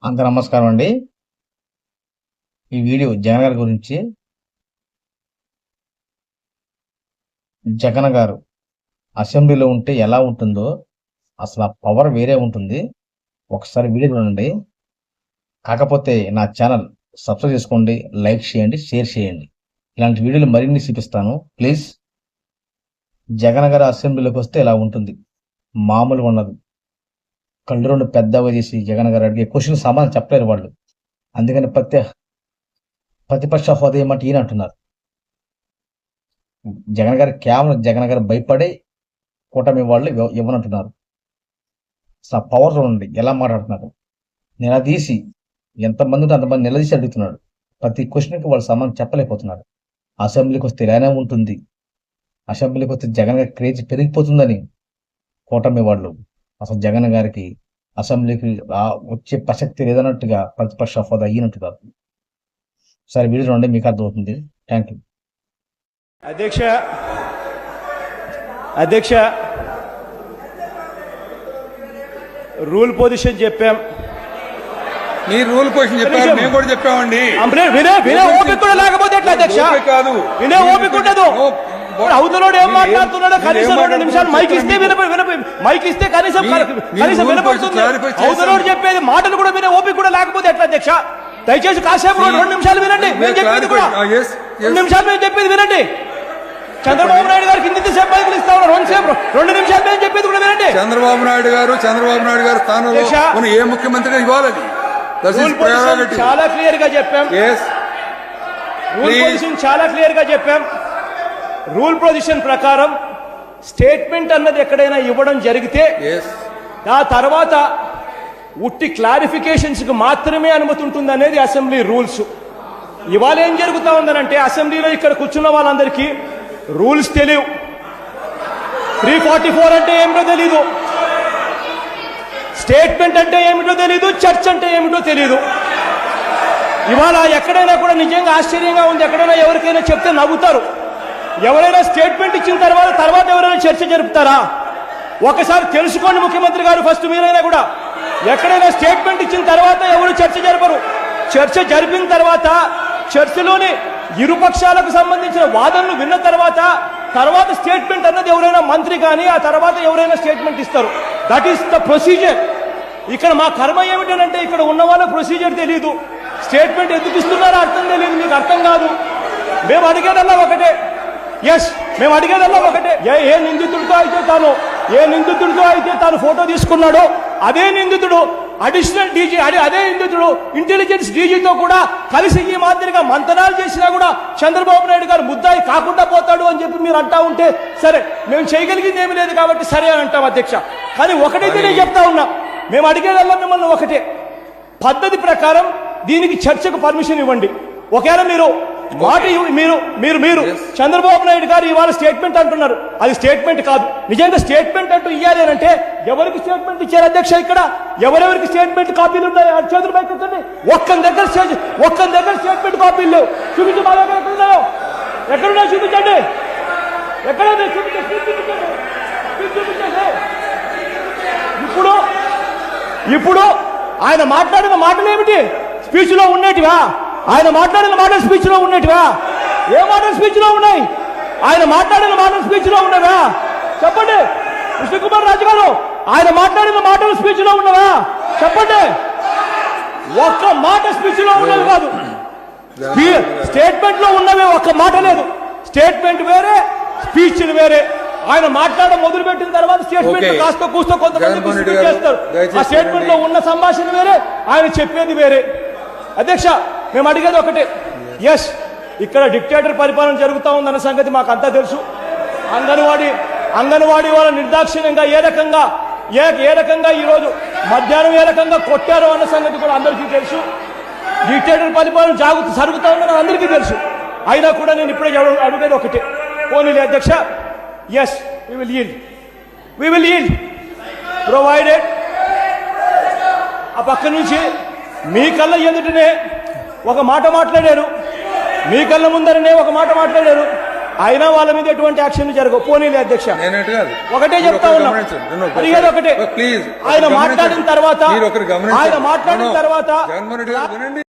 అంత నమస్కారం అండి. ఈ వీడియో జగన్ గారి గురించి. జగన్ గారు అసెంబ్లీలో ఉంటే ఎలా ఉంటుందో అసలు ఆ పవర్ వేరే ఉంటుంది. ఒకసారి వీడియో చూడండి. కాకపోతే నా ఛానల్ సబ్స్క్రైబ్ చేసుకోండి, లైక్ చేయండి, షేర్ చేయండి. ఇలాంటి వీడియోలు మరిన్ని చూపిస్తాను ప్లీజ్. జగన్ గారు అసెంబ్లీలోకి వస్తే ఇలా ఉంటుంది, మామూలుగా ఉండదు. కళ్ళు రెండు పెద్దగా చేసి జగన్ గారు అడిగే క్వశ్చన్ సమాధానం చెప్పలేరు వాళ్ళు. అందుకని ప్రతిపక్ష హోదా ఏమంటే ఈయన అంటున్నారు. జగన్ గారు కేవలం జగన్ గారు భయపడే కూటమి వాళ్ళు ఇవ్వనంటున్నారు. పవర్ చూడండి ఎలా మాట్లాడుతున్నారు. నిలదీసి ఎంతమంది ఉంటే అంతమంది నిలదీసి అడుగుతున్నాడు. ప్రతి క్వశ్చన్కి వాళ్ళు సమాధానం చెప్పలేకపోతున్నారు. అసెంబ్లీకి వస్తే ఇలానే ఉంటుంది, అసెంబ్లీకి వస్తే జగన్ గారి క్రేజ్ పెరిగిపోతుందని కూటమి వాళ్ళు అసలు జగన్ గారికి అసెంబ్లీకి వచ్చే ప్రసక్తి లేదన్నట్టుగా ప్రతిపక్ష హోదా అయినట్టుగా. సరే వీడియో చూడండి, మీకు అర్థమవుతుంది. Thank you. అధ్యక్ష రూల్ పొజిషన్ చెప్పాం. మీ రూల్ పొజిషన్ చెప్పారు, మేము కూడా చెప్పామండి. వినే ఓపిక కూడా లేకపోతే ఎట్లా అధ్యక్ష? కాదు, వినే ఓపిక ఉండదు. అవతలోడు ఏం మాట్లాడుతున్నాడో కనీసం 2 నిమిషాలు మైక్ ఇస్తే కనీసం వినపడుతుంది. అవతలోడు చెప్పేది మాటలు కూడా వినే ఓపిక కూడా లేకపోతే ఎట్లా అధ్యక్ష? దయచేసి కాసేపు 2 నిమిషాలు వినండి. మేము చెప్పేది కూడా 2 నిమిషాలు మేము చెప్పేది వినండి. చంద్రబాబు నాయుడు గారికి ఇంత సేపు బైకులు ఇస్తా ఉన్నారు, 2 నిమిషాలు మేము చెప్పేది కూడా వినండి. చంద్రబాబు నాయుడు గారు స్థానంలో ఏ ముఖ్యమంత్రిగా ఇవ్వాలి? చాలా క్లియర్ గా చెప్పాం. రూల్ పొజిషన్ ప్రకారం స్టేట్మెంట్ అన్నది ఎక్కడైనా ఇవ్వడం జరిగితే ఆ తర్వాత ఉట్టి క్లారిఫికేషన్స్ కి మాత్రమే అనుమతి ఉంటుంది అనేది అసెంబ్లీ రూల్స్. ఇవాళ ఏం జరుగుతా ఉందనంటే అసెంబ్లీలో ఇక్కడ కూర్చున్న వాళ్ళందరికీ రూల్స్ తెలియవు. 344 అంటే ఏమిటో తెలీదు, స్టేట్మెంట్ అంటే ఏమిటో తెలీదు, చర్చ్ అంటే ఏమిటో తెలీదు. ఇవాళ ఎక్కడైనా కూడా నిజంగా ఆశ్చర్యంగా ఉంది. ఎక్కడైనా ఎవరికైనా చెప్తే నవ్వుతారు. ఎవరైనా స్టేట్మెంట్ ఇచ్చిన తర్వాత ఎవరైనా చర్చ జరుపుతారా? ఒకసారి తెలుసుకోండి ముఖ్యమంత్రి గారు, ఫస్ట్ మీరైనా కూడా. ఎక్కడైనా స్టేట్మెంట్ ఇచ్చిన తర్వాత ఎవరు చర్చ జరపరు. చర్చ జరిపిన తర్వాత చర్చలోని ఇరుపక్షాలకు సంబంధించిన వాదనలు విన్న తర్వాత స్టేట్మెంట్ అన్నది ఎవరైనా మంత్రి కానీ ఆ తర్వాత ఎవరైనా స్టేట్మెంట్ ఇస్తారు. That is the procedure. ఇక్కడ మా కర్మ ఏమిటంటే ఇక్కడ ఉన్న వాళ్ళకి ప్రొసీజర్ తెలియదు, స్టేట్మెంట్ ఎందుకు ఇస్తున్నారో అర్థం తెలియదు, మీకు అర్థం కాదు. మేము అడిగేదల్లా ఒకటే, మేము అడిగేదల్లా ఒకటే. ఏ నిందితుడితో అయితే తాను ఫోటో తీసుకున్నాడో అదే నిందితుడు అడిషనల్ డీజీ, అదే నిందితుడు ఇంటెలిజెన్స్ డీజీతో కూడా కలిసి ఈ మాదిరిగా మంతనాలు చేసినా కూడా చంద్రబాబు నాయుడు గారు ముద్దాయి కాకుండా పోతాడు అని చెప్పి మీరు అంటా ఉంటే సరే, మేము చేయగలిగింది ఏమి లేదు కాబట్టి సరే అని అంటాం అధ్యక్ష. కానీ ఒకటైతే నేను చెప్తా ఉన్నా, మేము అడిగేదల్లా మిమ్మల్ని ఒకటే, పద్ధతి ప్రకారం దీనికి చర్చకు పర్మిషన్ ఇవ్వండి. ఒకవేళ మీరు మీరు చంద్రబాబు నాయుడు గారు ఇవాళ స్టేట్మెంట్ అంటున్నారు, అది స్టేట్మెంట్ కాదు. నిజంగా స్టేట్మెంట్ అంటూ ఇవ్వాలి అంటే ఎవరికి స్టేట్మెంట్ ఇచ్చారు అధ్యక్ష? ఇక్కడ ఎవరెవరికి స్టేట్మెంట్ కాపీలు ఉన్నాయి చేతులు పైకెత్తండి. ఒక్క దగ్గర స్టేట్మెంట్ కాపీలు లేవు. చూపించి మా దగ్గర ఎక్కడున్నాయో, ఎక్కడున్నాయో చూపించండి. ఎక్కడ ఇప్పుడు ఆయన మాట్లాడిన మాటలు ఏమిటి? స్పీచ్ లో ఉన్నట్టువా? ఆయన మాట్లాడిన మాటలు స్పీచ్ లో ఉన్నట్టువా? ఏ మాటలు స్పీచ్ లో ఉన్నాయి? ఆయన మాట్లాడిన మాటలు స్పీచ్ లో ఉన్నవా? చెప్పండి కృష్ణకుమార్ రాజు గారు, ఆయన మాట్లాడిన మాటలు స్పీచ్ లో ఉన్నవా? చెప్పండి. ఒక్క మాట స్పీచ్ లో ఉన్నది కాదు, స్టేట్మెంట్ లో ఉన్నవే ఒక్క మాట లేదు. స్టేట్మెంట్ వేరే, స్పీచ్ వేరే. ఆయన మాట్లాడడం మొదలు పెట్టిన తర్వాత స్టేట్మెంట్ కాస్త కూస్తో కొంతమంది చేస్తారు. ఆ స్టేట్మెంట్ లో ఉన్న సంభాషణ వేరే, ఆయన చెప్పేది వేరే. అధ్యక్ష మేము అడిగేది ఒకటే, ఇక్కడ డిక్టేటర్ పరిపాలన జరుగుతూ ఉందన్న సంగతి మాకు అంతా తెలుసు. అంగన్వాడీ వాళ్ళ నిర్దాక్షిణ్యంగా ఏ రకంగా ఈరోజు మధ్యాహ్నం ఏ రకంగా కొట్టారో అన్న సంగతి కూడా అందరికీ తెలుసు. డిక్టేటర్ పరిపాలన జరుగుతూ ఉందని అందరికీ తెలుసు. అయినా కూడా నేను ఇప్పుడే అడిగేది ఒకటే, పోనీలే అధ్యక్ష, we will yield provided ఆ పక్క నుంచి మీ కళ్ళ ఎదుటనే ఒక మాట మాట్లాడారు, మీ కళ్ళ ముందరనే ఒక మాట మాట్లాడారు. అయినా వాళ్ళ మీద ఎటువంటి యాక్షన్ జరగవు. పోనీలే అధ్యక్ష, నేనట్టు కాదు. ఒకటే మీరు చెప్తా ఒకరు ఉన్నా, గమనించండి. నేను ఒకరు అడిగేది ఒకటే. ప్లీజ్ ఆయన మాట్లాడిన తర్వాత మీరు ఒకరు గమనించండి. ఆయన మాట్లాడిన తర్వాత జగన్మోహన్ రెడ్డి గారు వినండి.